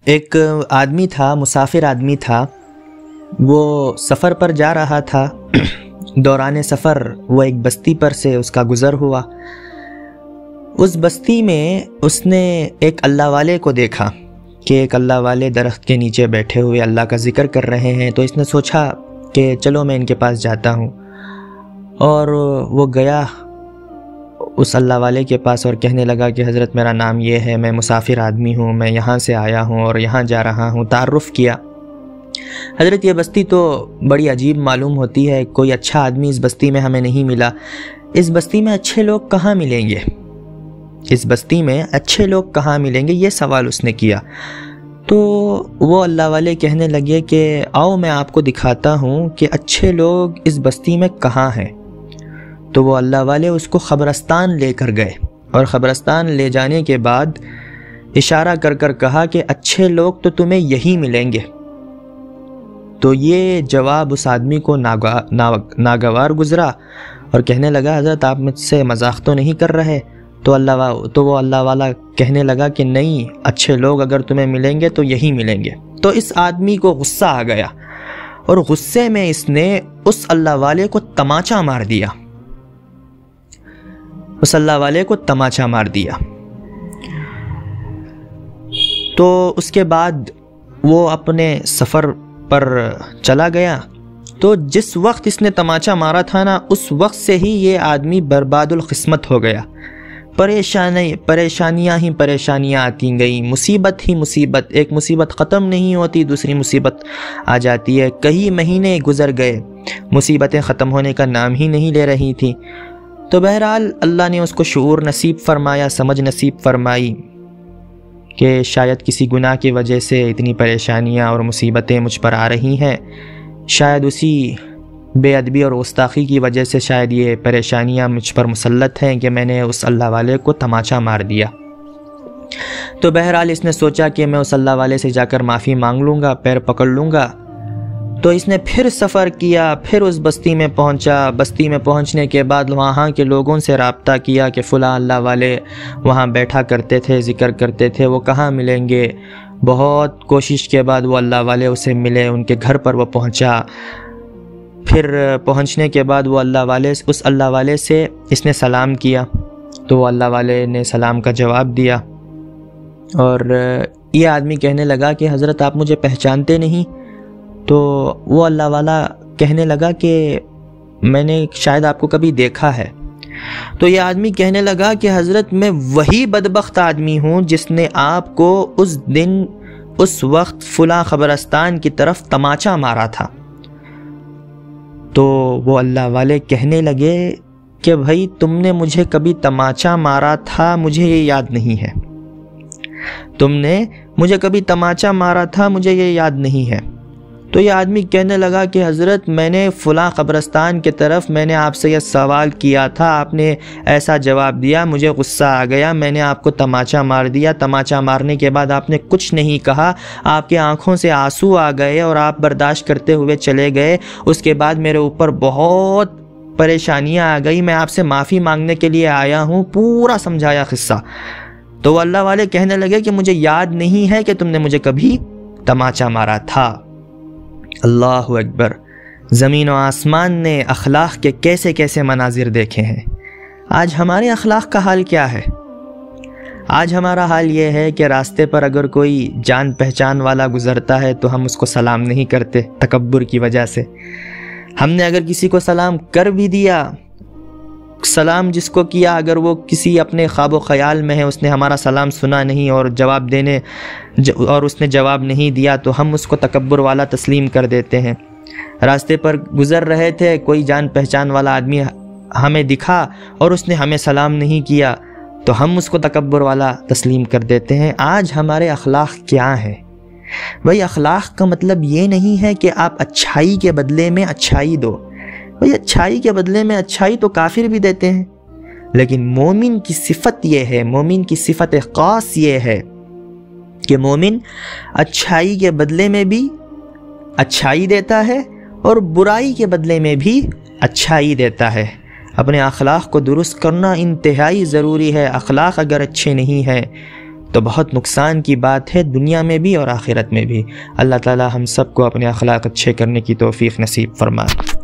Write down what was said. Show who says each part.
Speaker 1: ایک آدمی تھا، مسافر آدمی تھا، وہ سفر پر جا رہا تھا۔ دوران سفر وہ ایک بستی پر سے اس کا گزر ہوا۔ اس بستی میں اس نے ایک اللہ والے کو دیکھا کہ ایک اللہ والے درخت کے نیچے بیٹھے ہوئے اللہ کا ذکر کر رہے ہیں، تو اس نے سوچا کہ چلو میں ان کے پاس جاتا ہوں، اور وہ گیا اس اللہ والے کے پاس اور کہنے لگا کہ حضرت میرا نام یہ ہے، میں مسافر آدمی ہوں، میں یہاں سے آیا ہوں اور یہاں جا رہا ہوں۔ تعارف کیا۔ حضرت یہ بستی تو بڑی عجیب معلوم ہوتی ہے، کوئی اچھا آدمی اس بستی میں ہمیں نہیں ملا، اس بستی میں اچھے لوگ کہاں ملیں گے، اس بستی میں اچھے لوگ کہاں ملیں گے، یہ سوال اس نے کیا۔ تو وہ اللہ والے کہنے لگے کہ آؤ میں آپ کو دکھاتا ہوں کہ اچھے لوگ اس بستی میں کہاں ہیں۔ تو وہ اللہ والے اس کو قبرستان لے کر گئے، اور قبرستان لے جانے کے بعد اشارہ کر کر کہا کہ اچھے لوگ تو تمہیں یہی ملیں گے۔ تو یہ جواب اس آدمی کو ناگوار گزرا اور کہنے لگا حضرت آپ مجھ سے مذاق تو نہیں کر رہے؟ تو وہ اللہ والا کہنے لگا کہ نہیں، اچھے لوگ اگر تمہیں ملیں گے تو یہی ملیں گے۔ تو اس آدمی کو غصہ آ گیا، اور غصے میں اس نے اس اللہ والے کو تماچا مار دیا، اس اللہ والے کو تماچا مار دیا۔ تو اس کے بعد وہ اپنے سفر پر چلا گیا۔ تو جس وقت اس نے تماچا مارا تھا نا، اس وقت سے ہی یہ آدمی برباد القسمت ہو گیا۔ پریشانیاں ہی پریشانیاں آتی گئیں، مصیبت ہی مصیبت، ایک مصیبت ختم نہیں ہوتی دوسری مصیبت آ جاتی ہے۔ کئی مہینے گزر گئے، مصیبتیں ختم ہونے کا نام ہی نہیں لے رہی تھیں۔ تو بہرحال اللہ نے اس کو شعور نصیب فرمایا، سمجھ نصیب فرمائی کہ شاید کسی گناہ کی وجہ سے اتنی پریشانیاں اور مصیبتیں مجھ پر آ رہی ہیں، شاید اسی بے ادبی اور گستاخی کی وجہ سے شاید یہ پریشانیاں مجھ پر مسلط ہیں کہ میں نے اس اللہ والے کو تماچا مار دیا۔ تو بہرحال اس نے سوچا کہ میں اس اللہ والے سے جا کر معافی مانگ لوں گا، پیر پکڑ لوں گا۔ تو اس نے پھر سفر کیا، پھر اس بستی میں پہنچا۔ بستی میں پہنچنے کے بعد وہاں کے لوگوں سے رابطہ کیا کہ فلاں اللہ والے وہاں بیٹھا کرتے تھے، ذکر کرتے تھے، وہ کہاں ملیں گے۔ بہت کوشش کے بعد وہ اللہ والے اسے ملے، ان کے گھر پر وہ پہنچا۔ پھر پہنچنے کے بعد وہ اس اللہ والے سے اس نے سلام کیا، تو وہ اللہ والے نے سلام کا جواب دیا، اور یہ آدمی کہنے لگا کہ حضرت آپ مجھے پہچانتے نہیں؟ تو وہ اللہ والا کہنے لگا کہ میں نے شاید آپ کو کبھی دیکھا ہے۔ تو یہ آدمی کہنے لگا کہ حضرت میں وہی بدبخت آدمی ہوں جس نے آپ کو اس دن اس وقت فلاں قبرستان کی طرف تماچا مارا تھا۔ تو وہ اللہ والے کہنے لگے کہ بھائی تم نے مجھے کبھی تماچا مارا تھا، مجھے یہ یاد نہیں ہے، تم نے مجھے کبھی تماچا مارا تھا، مجھے یہ یاد نہیں ہے۔ تو یہ آدمی کہنے لگا کہ حضرت میں نے فلاں قبرستان کی طرف میں نے آپ سے یہ سوال کیا تھا، آپ نے ایسا جواب دیا، مجھے غصہ آ گیا، میں نے آپ کو تماچا مار دیا۔ تماچا مارنے کے بعد آپ نے کچھ نہیں کہا، آپ کے آنکھوں سے آنسو آ گئے اور آپ برداشت کرتے ہوئے چلے گئے۔ اس کے بعد میرے اوپر بہت پریشانیاں آ گئی، میں آپ سے معافی مانگنے کے لیے آیا ہوں۔ پورا سمجھایا قصہ۔ تو وہ اللہ والے کہنے لگے کہ مجھے یاد نہیں ہے کہ تم نے مجھے کبھی تماچا مارا تھا۔ اللہ اکبر! زمین و آسمان نے اخلاق کے کیسے کیسے مناظر دیکھے ہیں۔ آج ہمارے اخلاق کا حال کیا ہے؟ آج ہمارا حال یہ ہے کہ راستے پر اگر کوئی جان پہچان والا گزرتا ہے تو ہم اس کو سلام نہیں کرتے، تکبر کی وجہ سے۔ ہم نے اگر کسی کو سلام کر بھی دیا، سلام جس کو کیا، اگر وہ کسی اپنے خواب و خیال میں ہے، اس نے ہمارا سلام سنا نہیں اور اس نے جواب نہیں دیا، تو ہم اس کو تکبر والا تسلیم کر دیتے ہیں۔ راستے پر گزر رہے تھے، کوئی جان پہچان والا آدمی ہمیں دکھا اور اس نے ہمیں سلام نہیں کیا، تو ہم اس کو تکبر والا تسلیم کر دیتے ہیں۔ آج ہمارے اخلاق کیا ہیں؟ بھائی اخلاق کا مطلب یہ نہیں ہے کہ آپ اچھائی کے بدلے میں اچھائی دو۔ بھائی اچھائی کے بدلے میں اچھائی تو کافر بھی دیتے ہیں، لیکن مومن کی صفت یہ ہے، مومن کی صفت خاص یہ ہے کہ مومن اچھائی کے بدلے میں بھی اچھائی دیتا ہے اور برائی کے بدلے میں بھی اچھائی دیتا ہے۔ اپنے اخلاق کو درست کرنا انتہائی ضروری ہے۔ اخلاق اگر اچھے نہیں ہیں تو بہت نقصان کی بات ہے دنیا میں بھی اور آخرت میں بھی۔ اللہ تعالی ہم سب کو اپنے اخلاق اچھے کرنے کی توفیق نصیب فرمائے۔